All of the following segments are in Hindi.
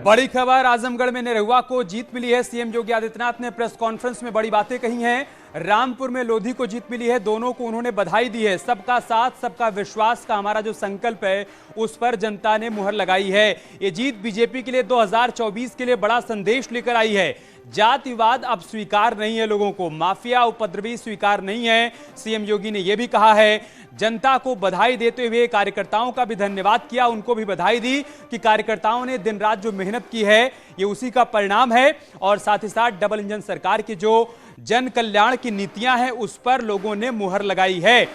बड़ी खबर, आजमगढ़ में निरहुआ को जीत मिली है। सीएम योगी आदित्यनाथ ने प्रेस कॉन्फ्रेंस में बड़ी बातें कही हैं। रामपुर में लोधी को जीत मिली है, दोनों को उन्होंने बधाई दी है। सबका साथ सबका विश्वास का हमारा जो संकल्प है उस पर जनता ने मुहर लगाई है। ये जीत बीजेपी के लिए 2024 के लिए बड़ा संदेश लेकर आई है। जातिवाद अब स्वीकार नहीं है, लोगों को माफिया उपद्रवी स्वीकार नहीं है। सीएम योगी ने यह भी कहा है। जनता को बधाई देते हुए कार्यकर्ताओं का भी धन्यवाद किया, उनको भी बधाई दी कि कार्यकर्ताओं ने दिन रात जो मेहनत की है ये उसी का परिणाम है। और साथ ही साथ डबल इंजन सरकार की जो जन कल्याण की नीतियां हैं उस पर लोगों ने मुहर लगाई है।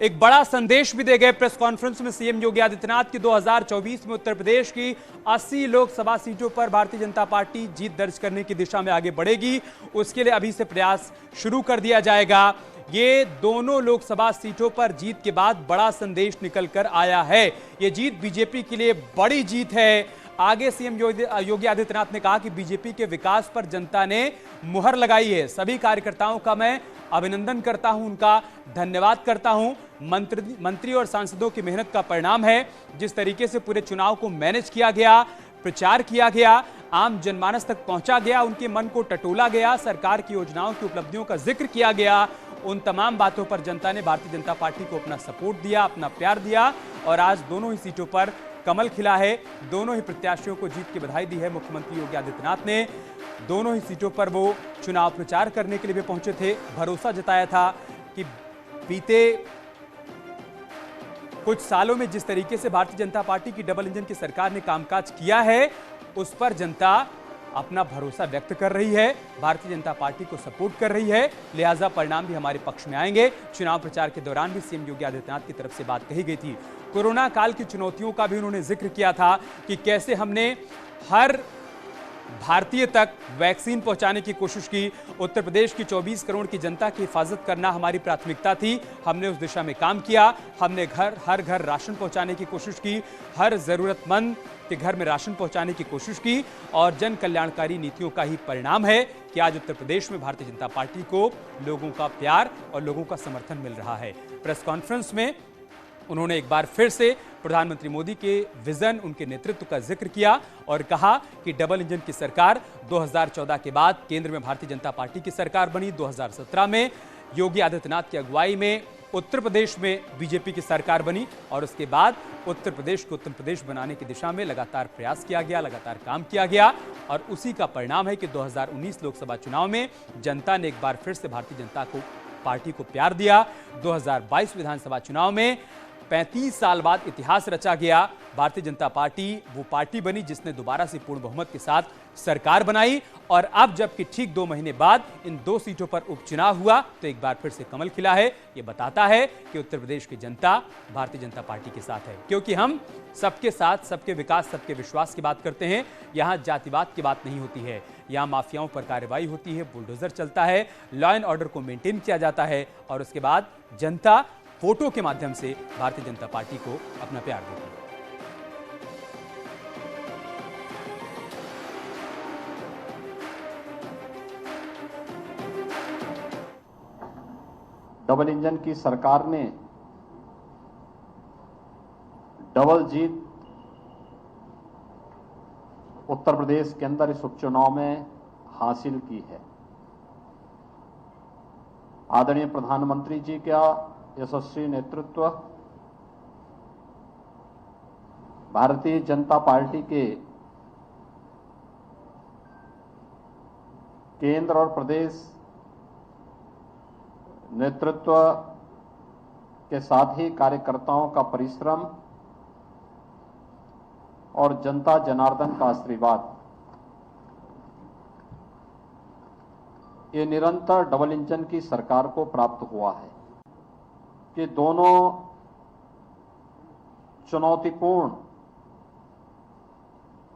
एक बड़ा संदेश भी दे गए प्रेस कॉन्फ्रेंस में सीएम योगी आदित्यनाथ की 2024 में उत्तर प्रदेश की 80 लोकसभा सीटों पर भारतीय जनता पार्टी जीत दर्ज करने की दिशा में आगे बढ़ेगी। उसके लिए अभी से प्रयास शुरू कर दिया जाएगा। ये दोनों लोकसभा सीटों पर जीत के बाद बड़ा संदेश निकल कर आया है। ये जीत बीजेपी के लिए बड़ी जीत है। आगे सीएम योगी आदित्यनाथ ने कहा कि बीजेपी के विकास पर जनता ने मुहर लगाई है। सभी कार्यकर्ताओं का मैं अभिनंदन करता हूं, उनका धन्यवाद करता हूं। मंत्री और सांसदों की मेहनत का परिणाम है। जिस तरीके से पूरे चुनाव को मैनेज किया गया, प्रचार किया गया, आम जनमानस तक पहुंचा गया, उनके मन को टटोला गया, सरकार की योजनाओं की उपलब्धियों का जिक्र किया गया, उन तमाम बातों पर जनता ने भारतीय जनता पार्टी को अपना सपोर्ट दिया, अपना प्यार दिया और आज दोनों ही सीटों पर कमल खिला है। दोनों ही प्रत्याशियों को जीत की बधाई दी है मुख्यमंत्री योगी आदित्यनाथ ने। दोनों ही सीटों पर वो चुनाव प्रचार करने के लिए भी पहुंचे थे। भरोसा जताया था कि बीते कुछ सालों में जिस तरीके से भारतीय जनता पार्टी की डबल इंजन की सरकार ने कामकाज किया है उस पर जनता अपना भरोसा व्यक्त कर रही है, भारतीय जनता पार्टी को सपोर्ट कर रही है, लिहाजा परिणाम भी हमारे पक्ष में आएंगे। चुनाव प्रचार के दौरान भी सीएम योगी आदित्यनाथ की तरफ से बात कही गई थी। कोरोना काल की चुनौतियों का भी उन्होंने जिक्र किया था कि कैसे हमने हर भारतीय तक वैक्सीन पहुंचाने की कोशिश की। उत्तर प्रदेश की 24 करोड़ की जनता की हिफाजत करना हमारी प्राथमिकता थी। हमने उस दिशा में काम किया। हमने हर घर राशन पहुंचाने की कोशिश की, हर जरूरतमंद के घर में राशन पहुंचाने की कोशिश की और जन कल्याणकारी नीतियों का ही परिणाम है कि आज उत्तर प्रदेश में भारतीय जनता पार्टी को लोगों का प्यार और लोगों का समर्थन मिल रहा है। प्रेस कॉन्फ्रेंस में उन्होंने एक बार फिर से प्रधानमंत्री मोदी के विजन, उनके नेतृत्व का जिक्र किया और कहा कि डबल इंजन की सरकार 2014 के बाद केंद्र में भारतीय जनता पार्टी की सरकार बनी। 2017 में योगी आदित्यनाथ की अगुवाई में उत्तर प्रदेश में बीजेपी की सरकार बनी और उसके बाद उत्तर प्रदेश को उत्तम प्रदेश बनाने की दिशा में लगातार प्रयास किया गया, लगातार काम किया गया और उसी का परिणाम है कि 2019 लोकसभा चुनाव में जनता ने एक बार फिर से भारतीय जनता पार्टी को प्यार दिया। 2022 विधानसभा चुनाव में 35 साल बाद इतिहास रचा गया। भारतीय जनता पार्टी वो पार्टी बनी जिसने दोबारा से पूर्ण बहुमत के साथ सरकार बनाई और अब जबकि ठीक 2 महीने बाद इन 2 सीटों पर उपचुनाव हुआ तो एक बार फिर से कमल खिला है। ये बताता है कि उत्तर प्रदेश की जनता भारतीय जनता पार्टी के साथ है, क्योंकि हम सबके साथ, सबके विकास, सबके विश्वास की बात करते हैं। यहाँ जातिवाद की बात नहीं होती है, यहाँ माफियाओं पर कार्रवाई होती है, बुलडोजर चलता है, लॉ एंड ऑर्डर को मेंटेन किया जाता है और उसके बाद जनता वोटों के माध्यम से भारतीय जनता पार्टी को अपना प्यार देती है। डबल इंजन की सरकार ने डबल जीत उत्तर प्रदेश के अंदर इस उपचुनाव में हासिल की है। आदरणीय प्रधानमंत्री जी का यशस्वी नेतृत्व, भारतीय जनता पार्टी के केंद्र और प्रदेश नेतृत्व के साथ ही कार्यकर्ताओं का परिश्रम और जनता जनार्दन का आशीर्वाद, ये निरंतर डबल इंजन की सरकार को प्राप्त हुआ है कि दोनों चुनौतीपूर्ण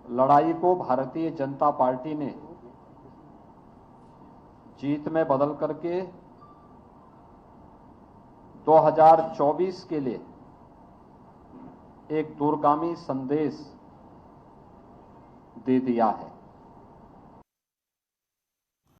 लड़ाई को भारतीय जनता पार्टी ने जीत में बदल करके 2024 के लिए एक दूरगामी संदेश दे दिया है।